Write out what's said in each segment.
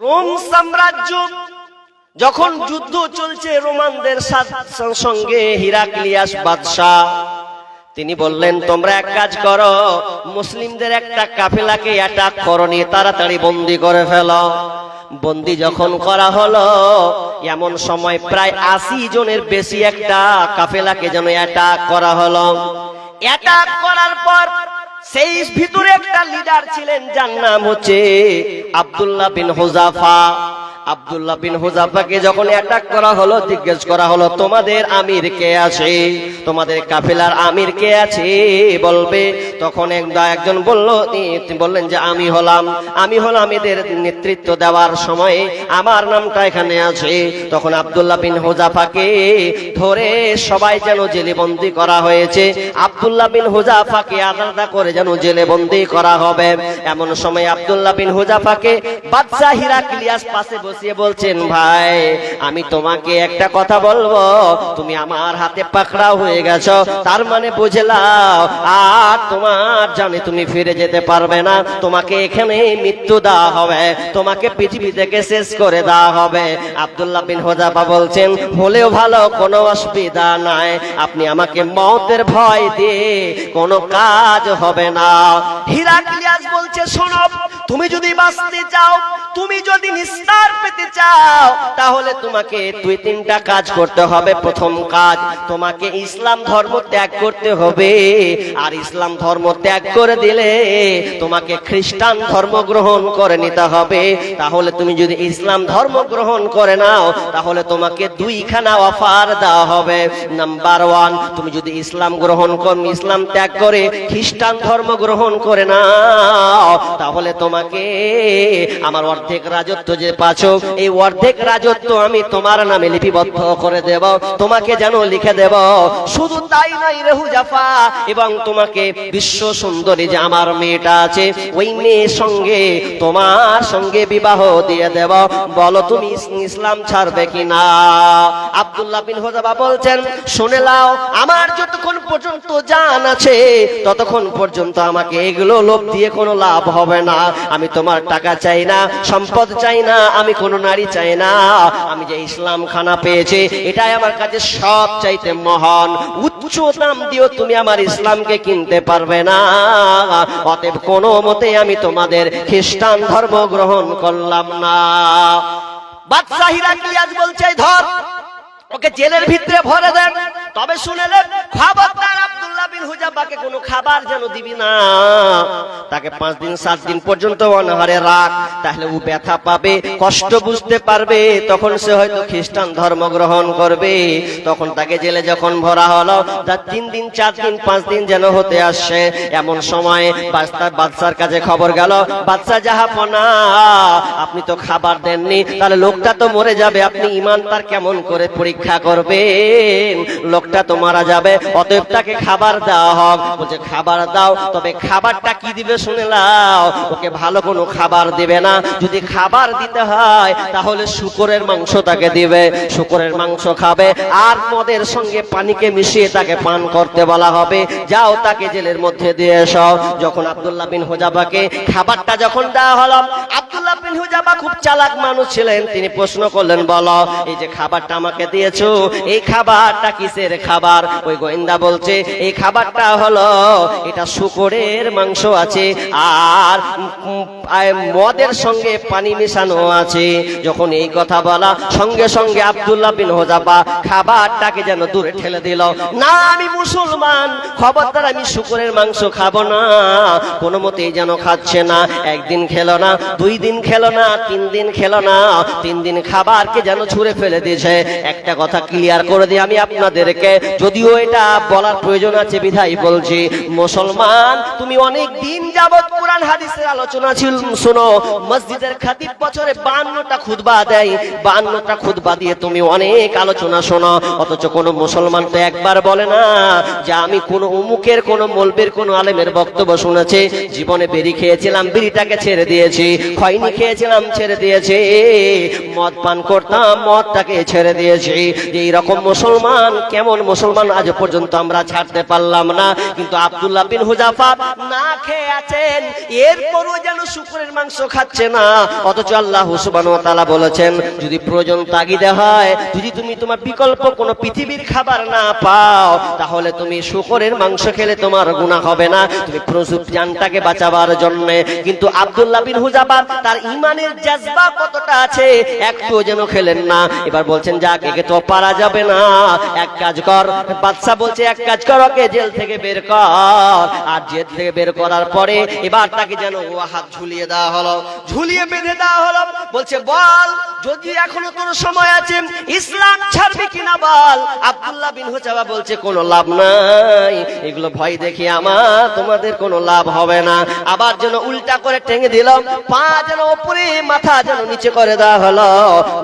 Rome সাম্রাজ্য যখন যুদ্ধ চলছে রোমানদের সঙ্গে, হিরাক্লিয়াস বাদশাহ তিনি বললেন তোমরা এক কাজ করো, মুসলিমদের একটা কাফেলাকে অ্যাটাক করো, নিয়ে তাড়াতাড়ি বন্দী করে ফেলো। বন্দী যখন করা হলো, এমন সময় প্রায় 80 জনের বেশি একটা কাফেলাকে যেন অ্যাটাক করা হলো। অ্যাটাক করার পর সেই ভিতরে একটা লিডার ছিলেন, যার নাম হচ্ছে আব্দুল্লাহ বিন হুযাফা। আব্দুল্লাহ বিন হুযাফাকে যখন অ্যাটাক করা হলো, জিজ্ঞেস করা হলো তোমাদের আমির কে আছে, তোমাদের কাফেলার আমির কে আছে বলবে। তখন একজন বললেন যে আমি হলাম এদের নেতৃত্ব দেওয়ার সময় আমার নামটা এখানে আছে। তখন আব্দুল্লাহ বিন হুযাফাকে ধরে সবাই যেন জেলে বন্দী করা হয়েছে। আব্দুল্লাহ বিন হুযাফাকে আলাদা করে যেন জেলে বন্দী করা হবে। এমন সময় আব্দুল্লাহ বিন হুযাফাকে বাদশা হিরাক্লিয়াস পাশে বসিয়ে বলছেন, ভাই আমি তোমাকে একটা কথা বলবো, তুমি আমার হাতে পাকড়াও হয়ে গেছো, তার মানে বুঝলাও আর তোমার জানে তুমি ফিরে যেতে পারবে না, তোমাকে এখানে মৃত্যু দেওয়া হবে, তোমাকে পৃথিবী থেকে শেষ করে দেওয়া হবে। আব্দুল্লাহ বিন হুযাফা বলছেন, হলেও ভালো, কোনো অসুবিধা নাই, আপনি আমাকে মওতের ভয় দিয়ে কোনো কাজ হবে না। হিরাক্লিয়াস বলছে, শোনো, তুমি যদি বাঁচতে চাও, তুমি যদি নিস্তার পেতে চাও, তাহলে তোমাকে 2-3টা কাজ করতে হবে। প্রথম কাজ, তোমাকে ইসলাম ধর্ম ত্যাগ করতে হবে, আর ইসলাম ধর্ম ত্যাগ করে দিলে তোমাকে খ্রিস্টান ধর্ম গ্রহণ করে নিতে হবে। তাহলে তুমি যদি ইসলাম ধর্ম গ্রহণ করে নাও, তাহলে তোমাকে 2খানা অফার দেওয়া হবে। নাম্বার 1, তুমি যদি ইসলাম ত্যাগ করে খ্রিস্টান ধর্ম গ্রহণ করে নাও, তাহলে তোমাকে আমার অর্ধেক রাজত্ব যে পাচ্ছো, এই অর্ধেক রাজত্ব আমি তোমার নামে লিপিবদ্ধ করে দেব, তোমাকে যেন লিখে দেব। শুধু তাই নয় রে হুযাফা, এবং তোমাকে বিশ্ব সুন্দরী যে আমার মেয়েটা আছে, ওই মেয়ের সঙ্গে তোমার সঙ্গে বিবাহ দিয়ে দেব, বলো তুমি ইসলাম ছাড়বে কিনা। আব্দুল্লাহ বিন হুযাফা বলছেন, শুনে নাও, আমার যতক্ষণ পর্যন্ত জান আছে ততক্ষণ পর্যন্ত আমাকে এগুলো লোভ দিয়ে কোনো লাভ হবে না। আমি তোমার টাকা চাই না, সম্পদ চাই না, আমি কোনো নারী চাই না, আমি যে ইসলাম খানা পেয়েছি এটাই আমার কাছে সব চাইতে মহান। উচ্চ দাম দিও তুমি আমার ইসলামকে কিনতে পারবে না, অতএব কোনো মতে আমি তোমাদের খ্রিস্টান ধর্ম গ্রহণ করলাম না। বাদশা হিরাক্লিয়াস বলছে, ধর ওকে জেলের ভিতরে ভরে দেন, তবে শুনেলেন খবরদার আব্দুল্লাহ বিন হুযাফাকে কোনো খাবার যেন দিবি না, তাকে 5 দিন 7 দিন পর্যন্ত অনাহারে রাখ, তাহলে ও ব্যথা পাবে, কষ্ট বুঝতে পারবে, তখন সে হয়তো খ্রিস্টান ধর্ম গ্রহণ করবে। তখন তাকে জেলে যখন ভরা হলো, তার 3 দিন 4 দিন 5 দিন যেন হতে আসছে, এমন সময় বাদশার কাছে খবর গেল, বাদশা জাহাপনা আপনি তো খাবার দেননি, তাহলে লোকটা তো মরে যাবে, আপনি ঈমান তার কেমন করে পরীক্ষা করবেন, লোকটা তো মারা যাবে, অতএব তাকে খাবার দেওয়া হোক। বলছে খাবার দাও, তবে খাবারটা কি দিবে শুনে নাও, ওকে ভালো কোনো খাবার দিবে না, যদি খাবার দিতে হয় তাহলে শূকরের মাংস তাকে দিবে, শূকরের মাংস খাবে, আর মদের সঙ্গে পানিকে মিশিয়ে তাকে পান করতে বলা হবে, যাও তাকে জেলের মধ্যে দিয়ে এসো। যখন আব্দুল্লাহ বিন হুযাফাকে খাবারটা যখন দেওয়া হলো, আব্দুল্লাহ বিন হুযাফা খুব চালাক মানুষ ছিলেন, তিনি প্রশ্ন করলেন, বলো এই যে খাবারটা আমাকে দিয়েছো, এই খাবারটা কিসের খাবার? ওই গোয়েন্দা বলছে, এই খাবারটা হলো, এটা শূকরের মাংস আছে আর মদের সঙ্গে পানি মেশানো আছে। যখন এই কথা বলা, সঙ্গে সঙ্গে আব্দুল্লাহ বিন হুযাফা খাবারটাকে যেন দূরে ঠেলে দিল, না আমি মুসলমান, খবরদার আমি শূকরের মাংস খাবো না। কোনো মতেই যেন খাচ্ছে না, 1 দিন খেলো না, 2 দিন খেলো না, 3 দিন খেলো না, 3 দিন খাবারকে যেন ছুঁড়ে ফেলে দিয়েছে। একটা কথা ক্লিয়ার করে দিই আমি আপনাদেরকে, যদিও এটা বলার প্রয়োজন আছে বিধায় বলছি, মুসলমান তুমি অনেক দিন যাবত কোরআন হাদিসের আলোচনা ছিল শোনো, মসজিদের খতিব বছরে 52টা খুতবা দেয়, 52টা খুতবা দিয়ে তুমি অনেক আলোচনা শোনো, অথচ কোনো মুসলমান তো একবার বলে না যে আমি কোনো উমুকের, কোনো মৌলবীর, কোনো আলেমের বক্তব্য শুনেছি, জীবনে বিড়ি খেয়েছিলাম, বিড়িটাকে ছেড়ে দিয়েছি, খৈনি খেয়েছিলাম, ইসলাম ছেড়ে দিয়েছি, মদ পান করতাম মদটাকে ছেড়ে দিয়েছি। এই রকম মুসলমান কেমন মুসলমান আজ পর্যন্ত আমরা ছাড়তে পারলাম না। কিন্তু আব্দুল্লাহ বিন হুযাফা না খেয়ে আছেন, এরপরও যেন শুকরের মাংস খাচ্ছে না। অথচ আল্লাহ সুবহানাহু ওয়া তাআলা বলেছেন যদি প্রয়োজন তাগিদে হয়, যদি তুমি তোমার বিকল্প কোনো পৃথিবীর খাবার না পাও, তাহলে তুমি শুকরের মাংস খেলে তোমার গুনাহ হবে না, তুমি প্রচুর জানটাকে বাঁচাবার জন্য। কিন্তু আব্দুল্লাহ বিন হুযাফা তার ঈমানের জজবা কতটা আছে একটু যেন খেলেন না। এবার বলছেন যাক একে তো পারা যাবে না, এক কাজ কর। বাদশা বলছে এক কাজ কর, ওকে জেল থেকে বের কর। আর জেল থেকে বের করার পরে এবার তাকে যেন হাত ঝুলিয়ে দেওয়া হলো, ঝুলিয়ে বেঁধে দেওয়া হলো। বলছে বল যদি এখনো তোর সময় আছে ইসলাম ছাড়বি কিনা বল। আব্দুল্লাহ বিন হুযাফা বলছে কোনো লাভ নাই, এগুলো ভয় দেখি আমার তোমাদের কোনো লাভ হবে না। আবার যেন উল্টা করে টেনে দিল, পা যেন উপরে মাথা যেন নিচে করে দেওয়া হলো।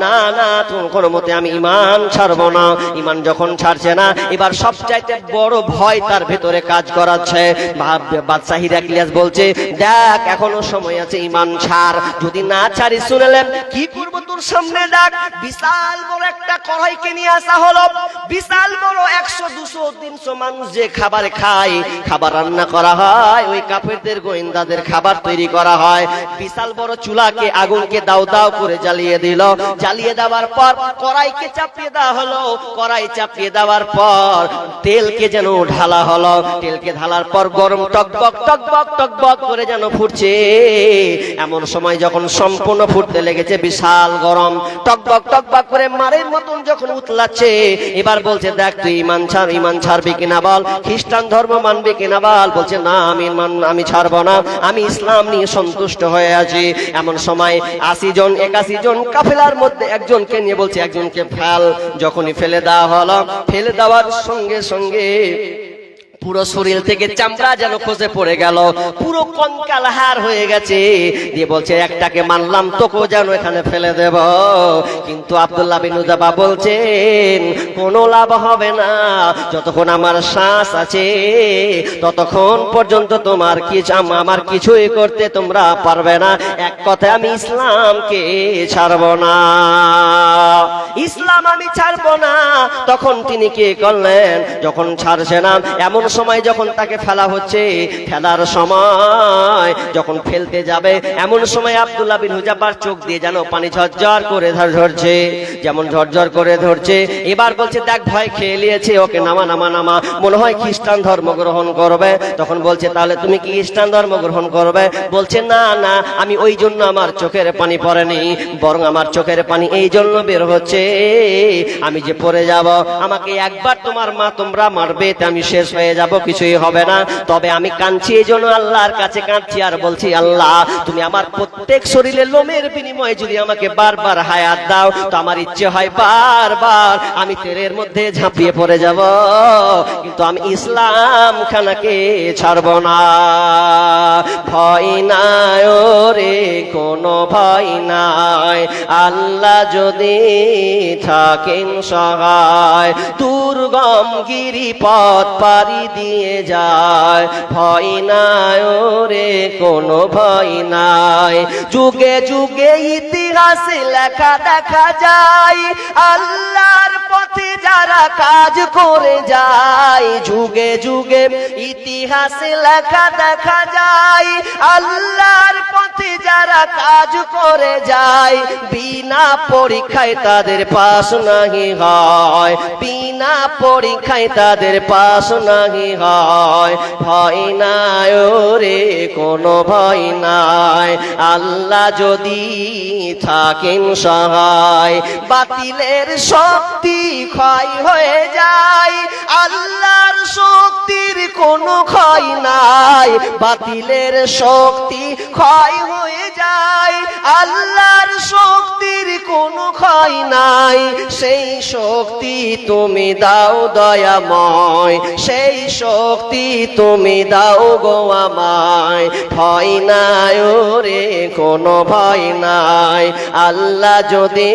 না না তুমি কোনো মতে আমি ঈমান ছাড়বো না। ঈমান যখন ছাড়ছে না, এবার সবচাইতে বড় ভয় তার ভেতরে কাজ করাচ্ছে। বাদশা হিরাক্লিয়াস বলছে দেখ এখনো সময় আছে, ঈমান ছাড়, যদি না ছাড়ি শুনেলেন কি করবো তোর সামনে ডাক। বিশাল বড় একটা কড়াইকে নিয়ে আসা হলো, বিশাল বড় 100 200 300 মানুষ যে খাবার খায়, খাবার রান্না করা হয়, ওই কাফেরদের গোয়েন্দাদের খাবার তৈরি করা হয়। বিশাল বড় চুলাকে আগুনকে দাও দাও করে জ্বালিয়ে দিল। জ্বালিয়ে দেওয়ার পর কড়াইকে চাপিয়ে দেওয়া হলো। কড়াই চাপিয়ে দেওয়ার পর তেলকে যেন ঢালা হলো। তেলকে ঢালার পর গরম টকবক টকবক টকবক করে যেন ফুটছে। এমন সময় যখন সম্পূর্ণ ফুটতে লেগেছে, বিশাল গরম টকবক টকবক করে মারের মতন যখন উতলাচ্ছে, এবার বলছে দেখ তুই ঈমান ছাড়বি কিনা বল, খ্রিস্টান ধর্ম মানবি কিনা বল। বলছে না আমি ছাড়বো না, আমি ইসলাম নিয়ে সন্তুষ্ট হয়ে আছি। এমন সময় 80 জন 81 জন কাফেলার মধ্যে একজনকে নিয়ে বলছে একজনকে ফেল। যখনই ফেলে দেওয়া হলো, ফেলে দেওয়ার সঙ্গে সঙ্গে পুরো শরীর থেকে চামড়া যেন খসে পড়ে গেল, পুরো কঙ্কাল হাড় হয়ে গেছে। দিয়ে বলছে একটাকে মানলাম তোকেও যেন এখানে ফেলে দেব। কিন্তু আব্দুল্লাহ বিন হুযাফা বলছেন কোনো লাভ হবে না, যতক্ষণ আমার শ্বাস আছে ততক্ষণ পর্যন্ত তোমার আমার কিছুই করতে তোমরা পারবে না। এক কথায় আমি ইসলামকে ছাড়বো না, ইসলাম আমি ছাড়বো না। তখন তিনি কি করলেন, যখন ছাড়ছে না, এমন সময় যখন তাকে ফেলা হচ্ছে, ফেলার সময় যখন ফেলতে যাবে, এমন সময় আব্দুল্লাহ বিন হুযাফার চোখ দিয়ে যেন পানি ঝরঝর করে ঝরছে, যেমন ঝরঝর করে ধরছে। এবার বলছে দেখ ভয় খেয়ে নিয়েছে, ওকে নামা নামা নামা, মনে হয় খ্রিস্টান ধর্ম গ্রহণ করবে। তখন বলছে তাহলে তুমি কি খ্রিস্টান ধর্ম গ্রহণ করবে? বলছে না না, আমি ওই জন্য আমার চোখের পানি পড়েনি, বরং আমার চোখের পানি এই জন্য বের হচ্ছে আমি যে পড়ে যাব, আমাকে একবার তোমরা মারবে, আমি শেষ হয়ে যাব, কিছুই হবে না। তবে আমি কাঁদছি এই জন্য আল্লাহর কাছে কাঁদছি, আর বলছি আল্লাহ তুমি আমার প্রত্যেক শরীরের লোমের বিনিময়ে যদি আমাকে বারবার হায়াত দাও, তো আমার ইচ্ছে হয় বারবার আমি তেলের মধ্যে ঝাঁপিয়ে পড়ে যাব, কিন্তু আমি ইসলাম খানাকে ছাড়ব না। ভয় নাই রে কোনো ভয় নাই, আল্লাহ যদি থাকেন সহায়, দুর্গম গিরিপথ পাড়ি দিয়ে যায়। ভয় নাই রে কোনো ভয় নাই, যুগে যুগে ইতিহাসে লেখা দেখা যায়, আল্লাহর পথে যারা কাজ করে যায়। যুগে যুগে ইতিহাসে লেখা দেখা যায়, আল্লাহর পথে যারা কাজ করে যায়। বিনা পরীক্ষায় তাদের পাস নাহি হয়, বিনা পরীক্ষায় তাদের পাস নাহি হয়। ভয় নাই রে কোনো ভয় নাই, আল্লাহ যদি থাকেন সহায়। বাতিলের শক্তি ক্ষয় হয়ে যায়, আল্লাহর শক্তির কোনো ক্ষয় নাই। বাতিলের শক্তি ক্ষয় হয়ে যায়, আল্লাহর শক্তির কোনো ক্ষয় নাই। সেই শক্তি তুমি দাও দয়াময়, সেই শক্তি তুমি দাও গো আমায়। ভয় নাই রে কোনো ভয় নাই, আল্লাহ যদি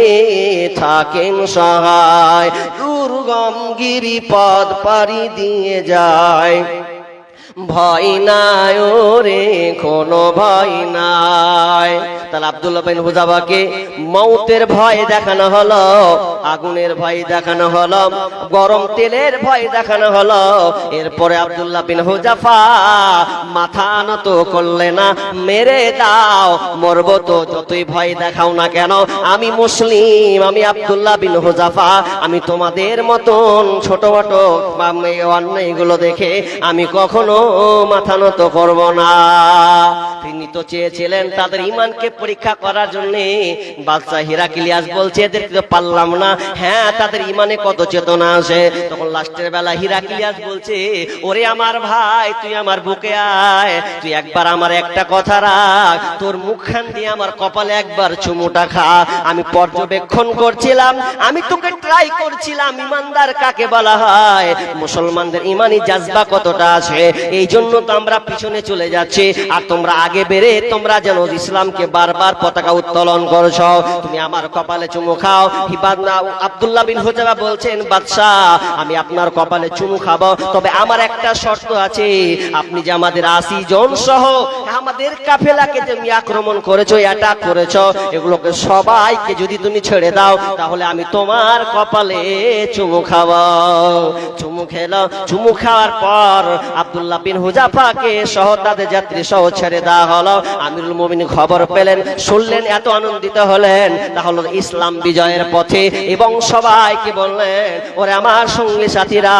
থাকেন সহায়, দুর্গম গিরিপথ পাড়ি দিয়ে যায়। ভয় নাই ওরে কোনো ভয় নাই। তাহলে আব্দুল্লাহ বিন হুযাফাকে মৌতের ভয় দেখানো হলো, আগুনের ভয় দেখানো হলো, গরম তেলের ভয় দেখানো হলো। এরপরে আব্দুল্লাহ বিন হুযাফা মাথা নত করলে না, মেরে দাও, মরবো তো যতই ভয় দেখাও না কেন, আমি মুসলিম, আমি আব্দুল্লাহ বিন হুযাফা, আমি তোমাদের মতন ছোট ছোট অন্যায়গুলো দেখে আমি কখনো মাথা নত করব না। তিনি তো চেয়েছিলেন তাদের ঈমানকে পরীক্ষা করার জন্য। বাদশা হিরাক্লিয়াস বলছে এদেরকে তো পারলাম না, হ্যাঁ তাদের ঈমানে কত চেতনা আছে। তখন লাস্টের বেলা হিরাক্লিয়াস বলছে, ওরে আমার ভাই, তুই আমার বুকে আয়, তুই একবার আমার একটা কথা রাখ, তোর মুখখান দিয়ে আমার কপালে একবার চুমুটা খা। আমি পর্যবেক্ষণ করছিলাম, আমি তোকে ট্রাই করছিলাম ঈমানদার কাকে বলা হয়, মুসলমানদের ঈমানি জাজবা কতটা আছে। এই জন্য তো আমরা পিছনে চলে যাচ্ছি, আর তোমরা আগে বেরে তোমরা যেন ইসলামকে বারবার পতাকা উত্তোলন করছো। তুমি আমার কপালে চুমু খাও। আব্দুল্লাহ বিন হুযাফা বলছেন, বাদশাহ আমি আপনার কপালে চুমু খাবো, তবে আমার একটা শর্ত আছে, আপনি যে আমাদের 80 জন সহ আমাদের কাফেলাকে তুমি আক্রমণ করেছো, অ্যাটাক করেছো, এগুলোকে সবাইকে যদি তুমি ছেড়ে দাও, তাহলে আমি তোমার কপালে চুমু খাবো। চুমু খেলো। চুমু খাওয়ার পর আব্দুল্লাহ বিন হুযাফাকে সহ তাদের যাত্রী সহ ছেড়ে দেওয়া হলো। আমিরুল মুমিনিন খবর পেলেন, শুনলেন, এত আনন্দিত হলেন, তাহলে ইসলাম বিজয়ের পথে, এবং সবাইকে বললেন, ওরে আমার সঙ্গী সাথীরা,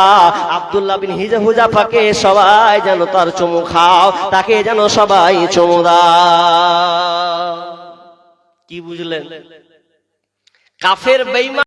আব্দুল্লাহ বিন হুযাফাকে সবাই যেন তার চুমু খাও, তাকে যেন সবাই চুমু দাও। কি বুঝলেন? কাফের বেঈমান